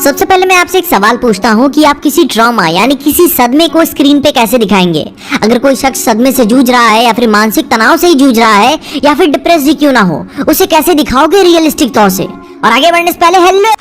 सबसे पहले मैं आपसे एक सवाल पूछता हूँ कि आप किसी ट्रॉमा यानी किसी सदमे को स्क्रीन पे कैसे दिखाएंगे। अगर कोई शख्स सदमे से जूझ रहा है या फिर मानसिक तनाव से ही जूझ रहा है या फिर डिप्रेस्ड ही क्यों ना हो, उसे कैसे दिखाओगे रियलिस्टिक तौर से। और आगे बढ़ने से पहले हेलो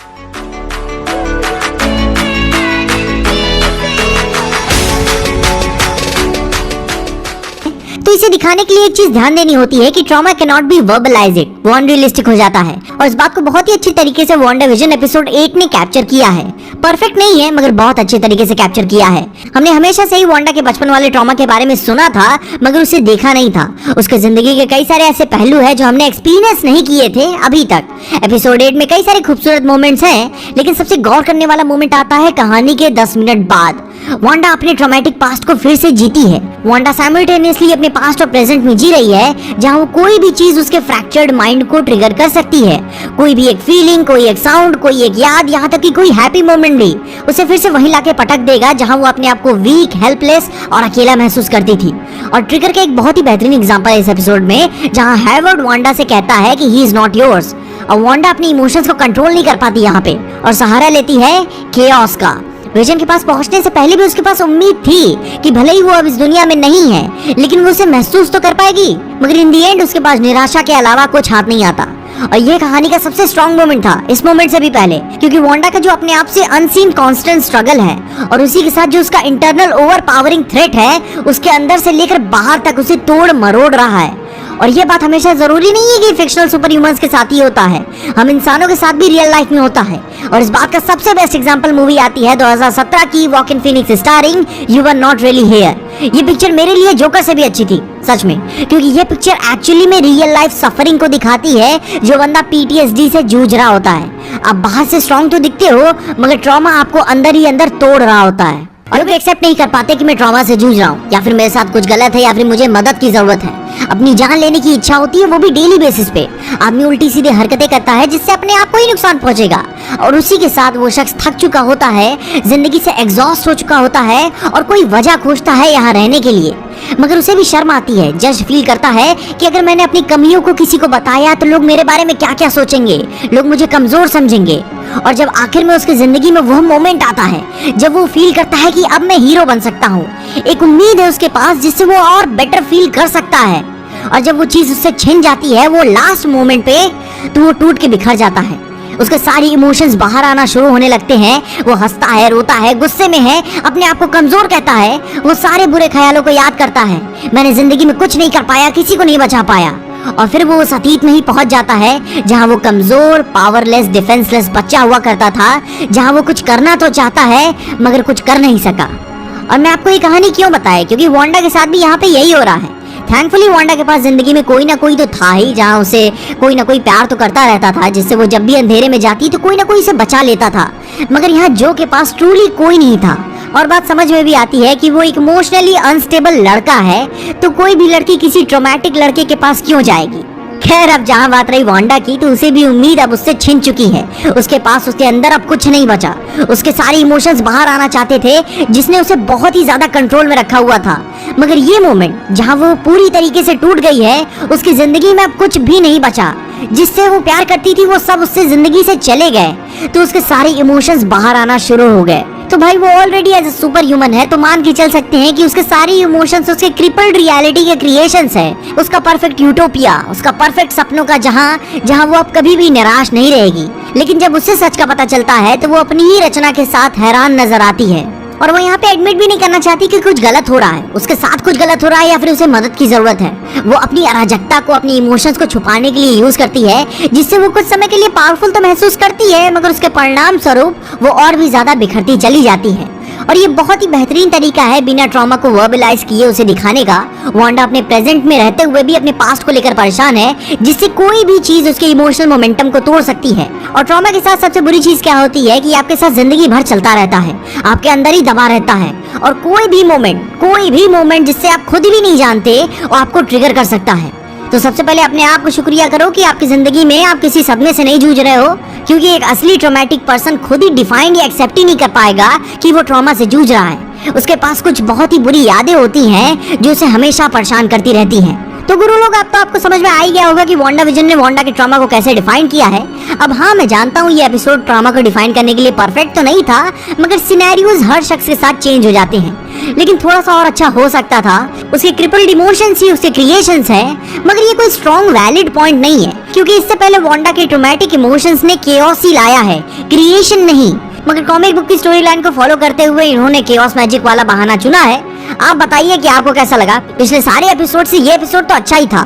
तो इसे दिखाने के लिए एक चीज ध्यान देनी होती है कि ट्रॉमा कैन नॉट बी वर्बलाइज्ड, वो अनरियलिस्टिक हो जाता है। और इस बात को बहुत ही अच्छी तरीके से WandaVision एपिसोड 8 ने कैप्चर किया है। परफेक्ट नहीं है मगर बहुत अच्छे तरीके से कैप्चर किया है। हमने हमेशा से ही वांडा के बचपन वाले ट्रॉमा के बारे में सुना था मगर उसे देखा नहीं था। उसके जिंदगी के कई सारे ऐसे पहलू है जो हमने एक्सपीरियंस नहीं किए थे अभी तक। एपिसोड 8 में कई सारे खूबसूरत मोमेंट्स हैं, लेकिन सबसे गौर करने वाला मोमेंट आता है कहानी के 10 मिनट बाद। वांडा अपने ट्रॉमेटिक पास्ट को फिर से जीती है। वांडा साइमल्टेनियसली अपने पास्ट और प्रेजेंट में जी रही है, जहां वो कोई भी चीज उसके फ्रैक्चर्ड माइंड को ट्रिगर कर सकती है। कोई भी एक फीलिंग, कोई एक साउंड, कोई एक याद, यहाँ तक कि कोई हैप्पी मोमेंट भी उसे फिर से वहीं लाके पटक देगा जहां वो अपने आप को वीक, हेल्पलेस और अकेला महसूस करती थी। और ट्रिगर का एक बहुत ही बेहतरीन एग्जांपल है इस एपिसोड में, जहां हैवर्ड वांडा से कहता है कि ही इज नॉट योर्स। और वांडा अपनी इमोशंस को कंट्रोल नहीं कर पाती यहाँ पे और सहारा लेती है केओस का। विजन के पास पहुंचने से पहले भी उसके पास उम्मीद थी कि भले ही वो अब इस दुनिया में नहीं है, लेकिन वो उसे महसूस तो कर पाएगी। मगर इन दी एंड उसके पास निराशा के अलावा कुछ हाथ नहीं आता। और ये कहानी का सबसे स्ट्रॉन्ग मोमेंट था इस मोमेंट से भी पहले, क्योंकि वांडा का जो अपने आप से अनसीन कांस्टेंट स्ट्रगल है और उसी के साथ जो उसका इंटरनल ओवरपावरिंग थ्रेट है, उसके अंदर से लेकर बाहर तक उसे तोड़ मरोड़ रहा है। और ये बात हमेशा जरूरी नहीं है कि फिक्शनल सुपर ह्यूमंस के साथ ही होता है, हम इंसानों के साथ भी रियल लाइफ में होता है। और इस बात का सबसे बेस्ट एग्जांपल मूवी आती है 2017 की Joaquin Phoenix starring you were not really here. ये पिक्चर मेरे लिए जोकर से भी अच्छी थी सच में, क्योंकि ये पिक्चर एक्चुअली में रियल लाइफ सफरिंग को दिखाती है जो बंदा PTSD से जूझ रहा होता है। आप बाहर से स्ट्रॉन्ग तो दिखते हो मगर ट्रॉमा आपको अंदर ही अंदर तोड़ रहा होता है। और लोग एक्सेप्ट नहीं कर पाते कि मैं ट्रॉमा से जूझ रहा हूँ या फिर मेरे साथ कुछ गलत है या फिर मुझे मदद की जरूरत है। अपनी जान लेने की इच्छा होती है, वो भी डेली बेसिस पे। आदमी उल्टी सीधे हरकतें करता है जिससे अपने आप को ही नुकसान पहुंचेगा। और उसी के साथ वो शख्स थक चुका होता है, जिंदगी से एग्जॉस्ट हो चुका होता है और कोई वजह खोजता है यहाँ रहने के लिए। मगर उसे भी शर्म आती है, जज फील करता है कि अगर मैंने अपनी कमियों को किसी को बताया तो लोग मेरे बारे में क्या क्या सोचेंगे, लोग मुझे कमजोर समझेंगे। और जब आखिर में उसकी जिंदगी में वह मोमेंट आता है जब वो फील करता है कि अब मैं हीरो बन सकता हूँ, एक उम्मीद है उसके पास जिससे वो और बेटर फील कर सकता है। और जब वो चीज उससे छिन जाती है वो लास्ट मोमेंट पे, तो वो टूट के बिखर जाता है। उसके सारी इमोशंस बाहर आना शुरू होने लगते हैं। वो हंसता है, रोता है, गुस्से में है, अपने आप को कमजोर कहता है। वो सारे बुरे ख्यालों को याद करता है, मैंने जिंदगी में कुछ नहीं कर पाया, किसी को नहीं बचा पाया। और फिर वो उस अतीत में ही पहुंच जाता है जहां वो कमजोर, पावरलेस, डिफेंसलेस बच्चा हुआ करता था, जहां वो कुछ करना तो चाहता है मगर कुछ कर नहीं सका। और मैं आपको ये कहानी क्यों बताया, क्योंकि वांडा के साथ भी यहाँ पे यही हो रहा है। थैंकफुली वांडा के पास जिंदगी में कोई ना कोई तो था ही, जहाँ उसे कोई ना कोई प्यार तो करता रहता था, जिससे वो जब भी अंधेरे में जाती तो कोई ना कोई उसे बचा लेता था। मगर यहाँ जो के पास ट्रूली कोई नहीं था। और बात समझ में भी आती है कि वो एक इमोशनली अनस्टेबल लड़का है, तो कोई भी लड़की किसी ट्रॉमेटिक लड़के के पास क्यों जाएगी। खैर, अब जहाँ बात रही वांडा की, तो उसे भी उम्मीद अब उससे छिन चुकी है। उसके पास, उसके अंदर अब कुछ नहीं बचा। उसके सारे इमोशंस बाहर आना चाहते थे जिसने उसे बहुत ही ज्यादा कंट्रोल में रखा हुआ था। मगर ये मोमेंट जहाँ वो पूरी तरीके से टूट गई है, उसकी जिंदगी में अब कुछ भी नहीं बचा। जिससे वो प्यार करती थी वो सब उससे जिंदगी से चले गए, तो उसके सारे इमोशंस बाहर आना शुरू हो गए। तो भाई वो already as a super human है, तो मान के चल सकते हैं कि उसके सारे इमोशंस उसके क्रिपल्ड रियलिटी के क्रिएशंस है। उसका परफेक्ट यूटोपिया, उसका परफेक्ट सपनों का जहां वो अब कभी भी निराश नहीं रहेगी। लेकिन जब उसे सच का पता चलता है तो वो अपनी ही रचना के साथ हैरान नजर आती है। और वो यहाँ पे एडमिट भी नहीं करना चाहती कि कुछ गलत हो रहा है, उसके साथ कुछ गलत हो रहा है या फिर उसे मदद की जरूरत है। वो अपनी अराजकता को, अपनी इमोशंस को छुपाने के लिए यूज करती है, जिससे वो कुछ समय के लिए पावरफुल तो महसूस करती है, मगर उसके परिणाम स्वरूप वो और भी ज्यादा बिखरती चली जाती है। और ये बहुत ही बेहतरीन तरीका है बिना ट्रॉमा को वर्बलाइज किए उसे दिखाने का। वांडा अपने प्रेजेंट में रहते हुए भी अपने पास्ट को लेकर परेशान है, जिससे कोई भी चीज उसके इमोशनल मोमेंटम को तोड़ सकती है। और ट्रॉमा के साथ सबसे बुरी चीज क्या होती है कि आपके साथ जिंदगी भर चलता रहता है, आपके अंदर ही दबा रहता है। और कोई भी मोमेंट जिससे आप खुद भी नहीं जानते वो आपको ट्रिगर कर सकता है। तो सबसे पहले अपने आप को शुक्रिया करो कि आपकी जिंदगी में आप किसी सदमे से नहीं जूझ रहे हो, क्योंकि एक असली ट्रॉमेटिक पर्सन खुद ही डिफाइन या एक्सेप्ट ही नहीं कर पाएगा कि वो ट्रॉमा से जूझ रहा है। उसके पास कुछ बहुत ही बुरी यादें होती हैं जो उसे हमेशा परेशान करती रहती हैं। तो गुरु लोग, अब तो आपको समझ में आ ही गया होगा कि वांडा विजन ने वांडा के ट्रॉमा को कैसे डिफाइन किया है। अब हाँ, मैं जानता हूँ ये एपिसोड ट्रॉमा को डिफाइन करने के लिए परफेक्ट तो नहीं था, मगर सिनेरियोज हर शख्स के साथ चेंज हो जाते हैं, लेकिन थोड़ा सा और अच्छा हो सकता था। उसके क्रिपल्ड इमोशंस ही उसके क्रिएशंस है, मगर ये कोई स्ट्रॉन्ग वैलिड पॉइंट नहीं है, क्योंकि इससे पहले वांडा के ट्रोमैटिक इमोशंस ने केओस ही लाया है, क्रिएशन नहीं। मगर कॉमिक बुक की स्टोरी लाइन को फॉलो करते हुए इन्होंने केओस मैजिक वाला बहाना चुना है। आप बताइए कि आपको कैसा लगा? पिछले सारे एपिसोड से ये एपिसोड तो अच्छा ही था,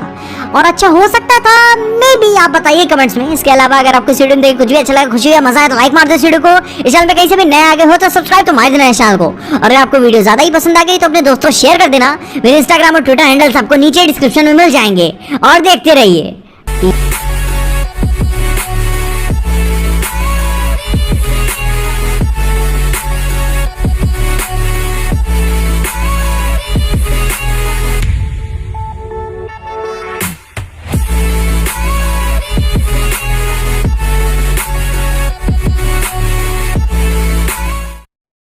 और अच्छा हो सकता था मे बी। आप बताइए कमेंट्स में। इसके अलावा अगर आपको वीडियो में देख कुछ भी अच्छा लगा, खुशी या मजा आया तो लाइक मार दो इस वीडियो को। इस चैनल पे कहीं से भी नए आ गए हो तो सब्सक्राइब तो मार देना इस चैनल को। और अगर आपको वीडियो ज्यादा ही पसंद आ गई तो अपने दोस्तों शेयर कर देना। मेरे इंस्टाग्राम और ट्विटर हैंडल्स आपको नीचे डिस्क्रिप्शन में मिल जाएंगे। और देखते रहिए।